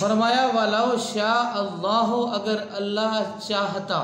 فرمایا وَلَوْ شَاءَ اللَّهُ، اگر اللہ چاہتا.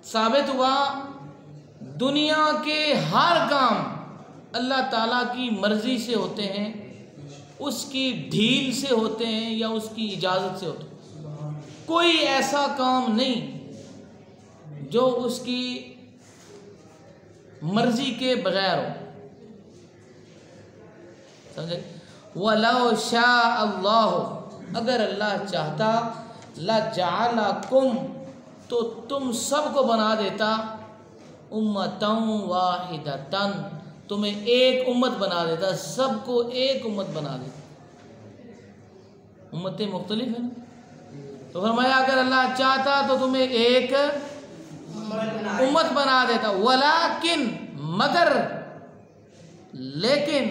ثابت ہوا دنیا کے ہر کام اللہ تعالیٰ کی مرضی سے ہوتے ہیں، اس کی ڈھیل سے ہوتے ہیں یا اس کی اجازت سے ہوتے ہیں. کوئی ایسا کام نہیں جو اس کی مرضی کے بغیر ہو. سمجھے؟ وَلَوْ شَاءَ اللَّهُ، اگر اللہ چاہتا لَجَعَلَكُمْ، تو تم سب کو بنا دیتا اُمَّةً وَاحِدَةً، تمہیں ایک امت بنا دیتا، سب کو ایک امت بنا دیتا. امتیں مختلف ہیں نا، تو فرمایا اگر اللہ چاہتا تو تمہیں ایک امت بنا دیتا. ولیکن، مگر، لیکن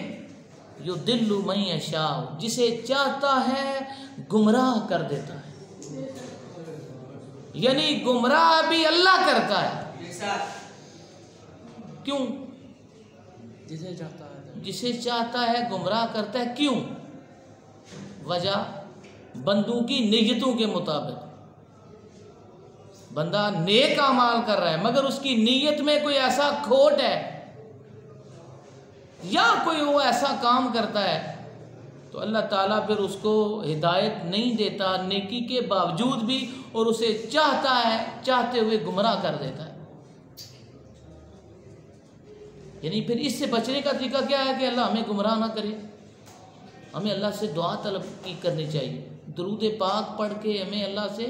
یضل من یشاء، جسے چاہتا ہے گمراہ کر دیتا ہے. یعنی گمراہ بھی اللہ کرتا ہے. کیوں؟ جسے چاہتا ہے گمراہ کرتا ہے. کیوں؟ وجہ بندوں کی نیتوں کے مطابق. بندہ نیک اعمال کر رہا ہے مگر اس کی نیت میں کوئی ایسا کھوٹ ہے یا کوئی وہ ایسا کام کرتا ہے تو اللہ تعالیٰ پھر اس کو ہدایت نہیں دیتا نیکی کے باوجود بھی، اور اسے چاہتا ہے چاہتے ہوئے گمراہ کر دیتا ہے. یعنی پھر اس سے بچنے کا طریقہ کیا ہے کہ اللہ ہمیں گمراہ نہ کرے. ہمیں اللہ سے دعا طلب کرنی چاہیے، درود پاک پڑھ کے ہمیں اللہ سے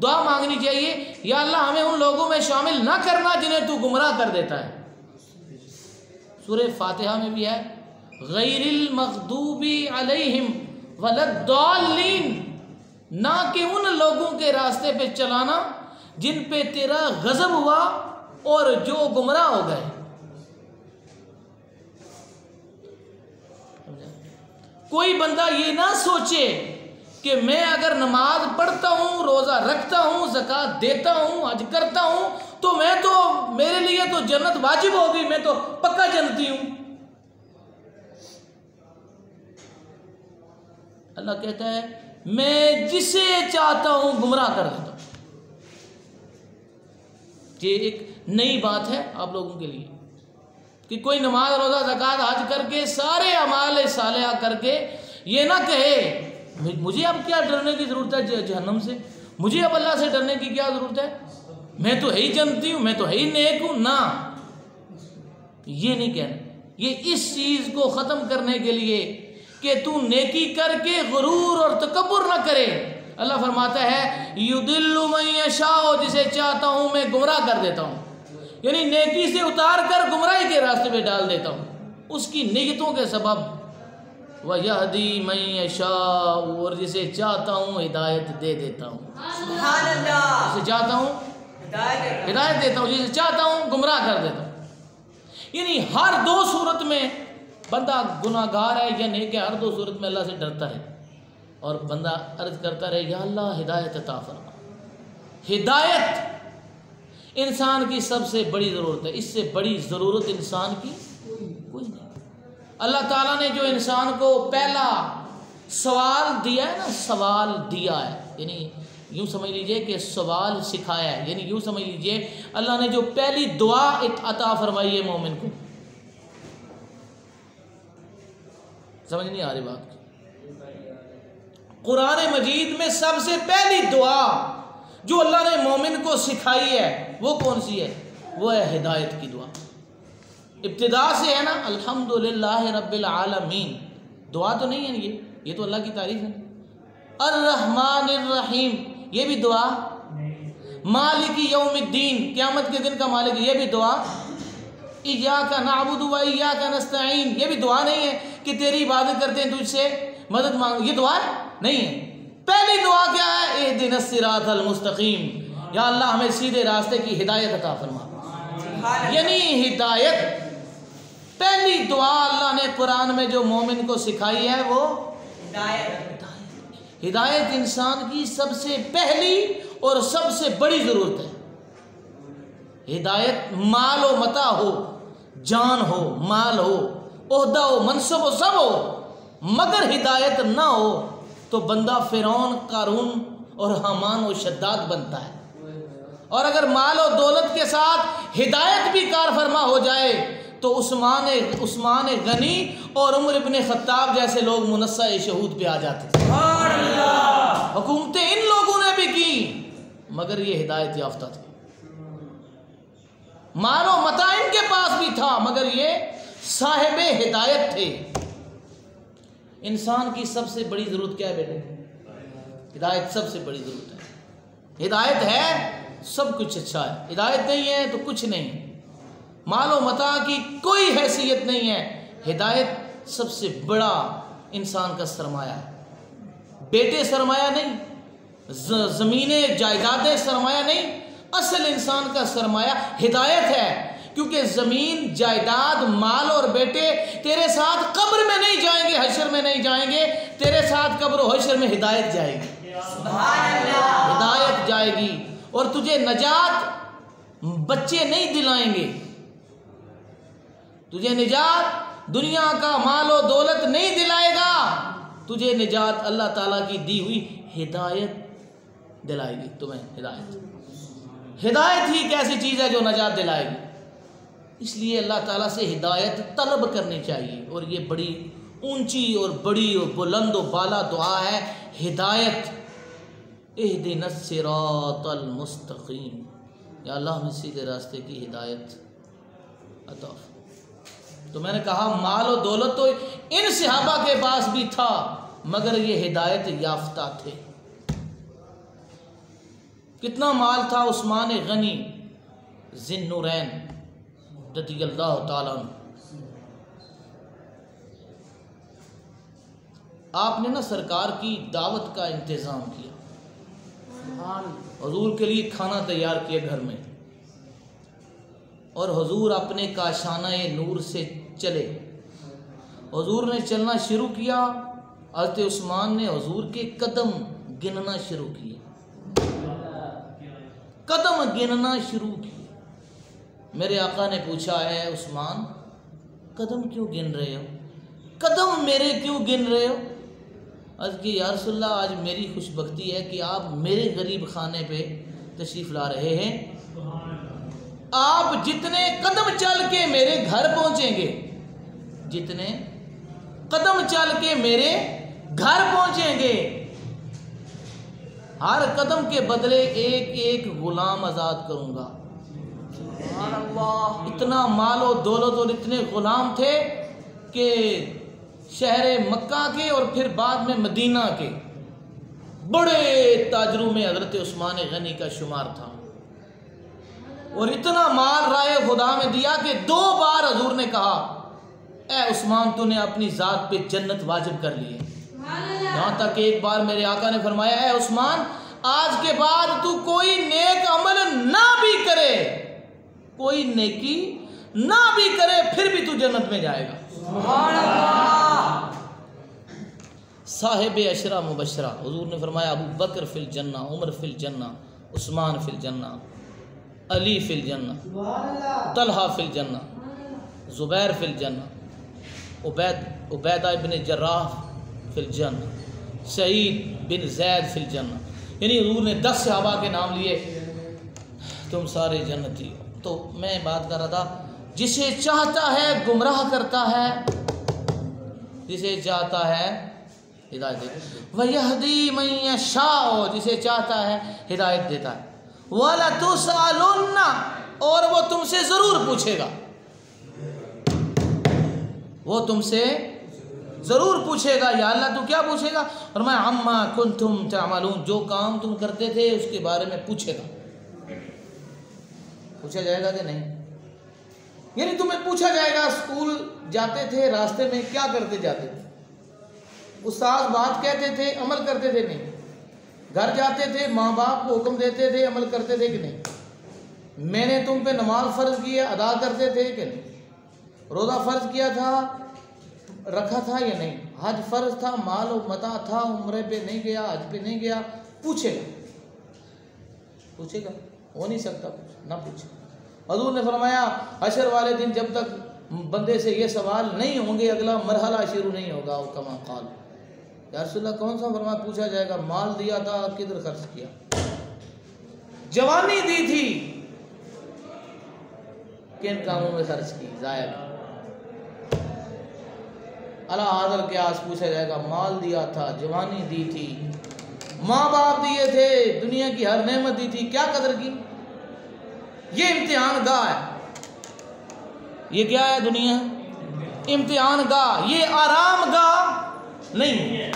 دعا مانگنی چاہیے، یا اللہ ہمیں ان لوگوں میں شامل نہ کرنا جنہیں تو گمراہ کر دیتا ہے. سورہ فاتحہ میں بھی ہے غیر المغضوب علیہم ولا الضالین، نہ کہ ان لوگوں کے راستے پہ چلانا جن پہ تیرا غضب ہوا اور جو گمراہ ہو گئے. کوئی بندہ یہ نہ سوچے کہ میں اگر نماز پڑھتا ہوں، روزہ رکھتا ہوں، زکوٰۃ دیتا ہوں، حج کرتا ہوں تو میرے لیے تو جنت واجب ہوگی، میں تو پکا جنتی ہوں. اللہ کہتا ہے میں جسے چاہتا ہوں گمراہ کر دیتا ہوں. یہ ایک نئی بات ہے آپ لوگوں کے لیے کہ کوئی نماز روزہ زکوٰۃ حج کر کے سارے اعمال صالحہ کر کے یہ نہ کہے مجھے اب کیا ڈرنے کی ضرورت ہے جہنم سے، مجھے اب اللہ سے ڈرنے کی کیا ضرورت ہے، میں تو ہے ہی جنتی ہوں، میں تو ہے ہی نیک ہوں. نہ، یہ نہیں کہنا. یہ اس چیز کو ختم کرنے کے لیے کہ تو نیکی کر کے غرور اور تکبر نہ کرے. اللہ فرماتا ہے یضل من یشاء، جسے چاہتا ہوں میں گمراہ کر دیتا ہوں. یعنی نیکی سے اتار کر گمراہی کے راستے پہ ڈال دیتا ہوں اس کی نیتوں کے سبب. وَيَهْدِي مَن يَشَاءُ، اور جسے چاہتا ہوں ہدایت دے دیتا ہوں. سبحان اللہ. جسے چاہتا ہوں ہدایت دیتا ہوں، جسے چاہتا ہوں گمراہ کر دیتا ہوں. یعنی ہر دو صورت میں بندہ گناہ گار ہے یا نیک ہے، ہر دو صورت میں اللہ سے ڈرتا ہے اور بندہ عرض کرتا رہے یا اللہ ہدایت عطا فرما. ہدایت انسان کی سب سے بڑی ضرورت ہے، اس سے بڑی ضرورت انسان کی کوئی نہیں. اللہ تعالیٰ نے جو انسان کو پہلا سوال دیا ہے نا، سوال دیا ہے، یعنی یوں سمجھ لیجئے کہ سوال سکھایا ہے. یعنی یوں سمجھ لیجئے اللہ نے جو پہلی دعا عطا فرمائی ہے مومن کو. سمجھ نہیں آ رہی بات؟ قرآن مجید میں سب سے پہلی دعا جو اللہ نے مومن کو سکھائی ہے وہ کون سی ہے؟ وہ ہے ہدایت کی دعا. ابتدا سے ہے نا الحمدللہ رب العالمین. دعا تو نہیں ہے یہ تو اللہ کی تعریف ہے. الرحمن الرحیم یہ بھی دعا. مالک یوم الدین قیامت کے دن کا مالک یہ بھی دعا. ایاک نعبد و ایاک نستعین یہ بھی دعا نہیں ہے کہ تیری عبادت کرتے ہیں تجھ سے مدد مانگ، یہ دعا نہیں ہے. پہلی دعا کیا ہے؟ اہدنا الصراط المستقیم، یا اللہ ہمیں سیدھے راستے کی ہدایت عطا فرما. یعنی ہدایت پہلی دعا اللہ نے قرآن میں جو مومن کو سکھائی ہے وہ ہدایت. ہدایت انسان کی سب سے پہلی اور سب سے بڑی ضرورت ہے. ہدایت مال و متاع ہو، جان ہو، مال ہو، عہدہ ہو، منصب ہو، سب ہو، مگر ہدایت نہ ہو تو بندہ فرعون، قارون اور حامان و شداد بنتا ہے، اور اگر مال و دولت کے ساتھ ہدایت بھی کار فرما ہو جائے تو عثمان غنی اور عمر ابن خطاب جیسے لوگ منصہ شہود پہ آ جاتے ہیں۔ حکومتیں ان لوگوں نے بھی کی مگر یہ ہدایت یافتہ تھے، مال و متاع ان کے پاس بھی تھا مگر یہ صاحب ہدایت تھے۔ انسان کی سب سے بڑی ضرورت کیا ہے بیٹے؟ ہدایت سب سے بڑی ضرورت ہے۔ ہدایت ہے سب کچھ اچھا ہے، ہدایت نہیں ہے تو کچھ نہیں، مال و متاع کی کوئی حیثیت نہیں ہے۔ ہدایت سب سے بڑا انسان کا سرمایہ ہے، بیٹے سرمایہ نہیں، زمینیں جائیدادیں سرمایہ نہیں، اصل انسان کا سرمایہ ہدایت ہے، کیونکہ زمین جائیداد مال اور بیٹے تیرے ساتھ قبر میں نہیں جائیں گے، حشر میں نہیں جائیں گے، تیرے ساتھ قبر و حشر میں ہدایت جائے گی، ہدایت جائے گی، اور تجھے نجات بچے نہیں دلائیں گے، تجھے نجات دنیا کا مال و دولت نہیں دلائے گا، تجھے نجات اللہ تعالیٰ کی دی ہوئی ہدایت دلائے گی۔ تمہیں ہدایت ہی ایک ایسی چیز ہے جو نجات دلائے گی، اس لیے اللہ تعالیٰ سے ہدایت طلب کرنی چاہیے، اور یہ بڑی اونچی اور بڑی اور بلند و بالا دعا ہے، ہدایت۔ اہدنا الصراط المستقیم، یا اللہ ہمیں سیدھے راستے کی ہدایت عطا فرما۔ تو میں نے کہا مال و دولت تو ان صحابہ کے پاس بھی تھا مگر یہ ہدایت یافتہ تھے۔ کتنا مال تھا عثمان غنی ذی النورین رضی اللہ تعالیٰ عنہ، آپ نے نا سرکار کی دعوت کا انتظام کیا، حضور کے لیے کھانا تیار کیا گھر میں، اور حضور اپنے کاشانہ نور سے چلے، حضور نے چلنا شروع کیا، حضرت عثمان نے حضور کے قدم گننا شروع کیے، قدم گننا شروع کیے۔ میرے آقا نے پوچھا، ہے عثمان قدم کیوں گن رہے ہو؟ قدم میرے کیوں گن رہے ہو؟ عرض کی یا رسول اللہ آج میری خوش بختی ہے کہ آپ میرے غریب خانے پہ تشریف لا رہے ہیں، آپ جتنے قدم چل کے میرے گھر پہنچیں گے، جتنے قدم چل کے میرے گھر پہنچیں گے، ہر قدم کے بدلے ایک ایک غلام آزاد کروں گا۔ اتنا مال و دولت اور اتنے غلام تھے کہ شہر مکہ کے اور پھر بعد میں مدینہ کے بڑے تاجروں میں حضرت عثمان غنی کا شمار تھا، اور اتنا مال رائے خدا میں دیا کہ 2 بار حضور نے کہا اے عثمان تو نے اپنی ذات پہ جنت واجب کر لی ہے، یہاں تک کہ ایک بار میرے آقا نے فرمایا اے عثمان آج کے بعد تو کوئی نیک عمل نہ بھی کرے، کوئی نیکی نہ بھی کرے پھر بھی تو جنت میں جائے گا۔ سبحان اللہ۔ صاحب عشرہ مبشرہ، حضور نے فرمایا ابو بکر فی الجنہ، عمر فی الجنہ، عثمان فی الجنہ، علی فی الجنہ، طلحہ فی الجنہ، زبیر فی الجنہ، عبیدہ ابن جراح فی الجنہ، سعید بن زید فی الجنہ، یعنی حضور نے 10 صحابہ کے نام لیے، تم سارے جنتی ہو۔ تو میں بات کر رہا تھا جسے چاہتا ہے گمراہ کرتا ہے، جسے چاہتا ہے ہدایت دیتا ہے، وَيَهْدِي مَن يَشَاءُ، جسے چاہتا ہے ہدایت دیتا ہے، وَلَتُسْأَلُنَّ، اور وہ تم سے ضرور پوچھے گا، وہ تم سے ضرور پوچھے گا۔ یا اللہ تو کیا پوچھے گا؟ فرمایا عَمَّا كُنْتُمْ تَعْمَلُونَ، جو کام تم کرتے تھے اس کے بارے میں پوچھے گا۔ پوچھا جائے گا کہ نہیں؟ یعنی تمہیں پوچھا جائے گا اسکول جاتے تھے راستے میں کیا کرتے جاتے تھے، استاد بات کہتے تھے عمل کرتے تھے نہیں، گھر جاتے تھے ماں باپ کو حکم دیتے تھے عمل کرتے تھے کہ نہیں، میں نے تم پہ نماز فرض کی ہے ادا کرتے تھے کہ نہیں، روزہ فرض کیا تھا رکھا تھا یا نہیں، حج فرض تھا، مال و متاع تھا، عمرے پہ نہیں گیا، حج پہ نہیں گیا، پوچھے گا، ہو نہیں سکتا نہ پوچھے۔ حضور نے فرمایا حشر والے دن جب تک بندے سے یہ سوال نہیں ہوں گے، اگلا مرحلہ شروع نہیں ہوگا۔ وہ کما قال، یا رسول اللہ کون سا؟ فرمایا پوچھا جائے گا مال دیا تھا کدھر خرچ کیا، جوانی دی تھی کن کاموں میں خرچ کی، ضائع کی۔ اللہ حاضر قیاس پوچھا جائے گا مال دیا تھا، جوانی دی تھی، ماں باپ دیے تھے، دنیا کی ہر نعمت دی تھی، کیا قدر کی؟ یہ امتحان گاہ ہے۔ یہ کیا ہے؟ دنیا امتحان گاہ، یہ آرام گاہ نہیں ہے۔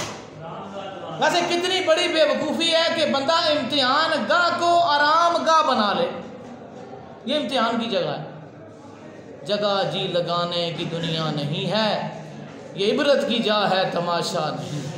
ویسے کتنی بڑی بے وقوفی ہے کہ بندہ امتحان گاہ کو آرام گاہ بنا لے۔ یہ امتحان کی جگہ ہے، جگہ جی لگانے کی دنیا نہیں ہے، یہ عبرت کی جا ہے، تماشا نہیں۔